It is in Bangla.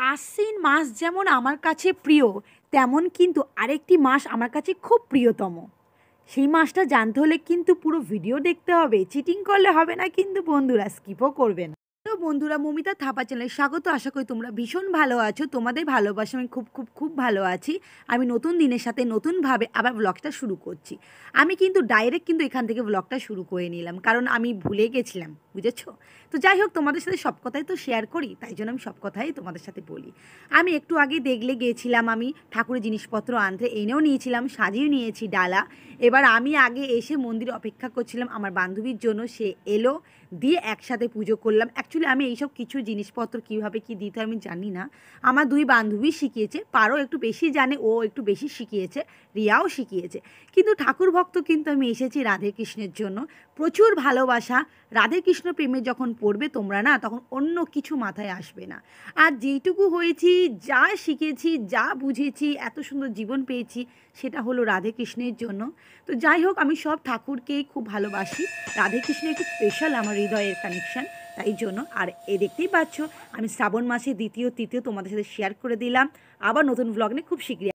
আশ্বিন মাস যেমন আমার কাছে প্রিয়, তেমন কিন্তু আরেকটি মাস আমার কাছে খুব প্রিয়তম। সেই মাসটা জানতে হলে কিন্তু পুরো ভিডিও দেখতে হবে, চিটিং করলে হবে না কিন্তু বন্ধুরা, স্কিপও করবে না। তো বন্ধুরা, মমিতা থাপা চ্যানেলে স্বাগত। আশা করি তোমরা ভীষণ ভালো আছো। তোমাদের ভালোবাসা আমি খুব খুব খুব ভালো আছি। আমি নতুন দিনের সাথে নতুনভাবে আবার ব্লগটা শুরু করছি। আমি কিন্তু ডাইরেক্ট কিন্তু এখান থেকে ব্লগটা শুরু করে নিলাম, কারণ আমি ভুলে গেছিলাম, বুঝেছো? তো যাই হোক, তোমাদের সাথে সব কথাই তো শেয়ার করি, তাই জন্য আমি সব কথাই তোমাদের সাথে বলি। আমি একটু আগে দেখলে গিয়েছিলাম, আমি ঠাকুরের জিনিসপত্র আনতে, এনেও নিয়েছিলাম, সাজিয়েও নিয়েছি ডালা। এবার আমি আগে এসে মন্দিরে অপেক্ষা করছিলাম আমার বান্ধবীর জন্য, সে এলো, দিয়ে একসাথে পুজো করলাম। অ্যাকচুয়ালি আমি এইসব কিছু জিনিসপত্র কীভাবে কী দিতে হয় আমি জানি না, আমার দুই বান্ধবী শিখিয়েছে। পারো একটু বেশি জানে, ও একটু বেশি শিখিয়েছে, রিয়াও শিখিয়েছে। কিন্তু ঠাকুর ভক্ত কিন্তু আমি এসেছি রাধে কৃষ্ণের জন্য। প্রচুর ভালোবাসা। রাধে কৃষ্ণ প্রেমে যখন পড়বে তোমরা না, তখন অন্য কিছু মাথায় আসবে না। আর যেইটুকু হয়েছি, যা শিখেছি, যা বুঝেছি, এত সুন্দর জীবন পেয়েছি, সেটা হলো রাধে কৃষ্ণের জন্য। তো যাই হোক, আমি সব ঠাকুরকেই খুব ভালোবাসি। রাধে কৃষ্ণ একটু স্পেশাল আমার হৃদয়ের কানেকশান, তাই জন্য। আর দেখতেই পাচ্ছ, আমি শ্রাবণ মাসে দ্বিতীয় তৃতীয় তোমাদের সাথে শেয়ার করে দিলাম। আবার নতুন ব্লগ নিয়ে খুব শীঘ্রই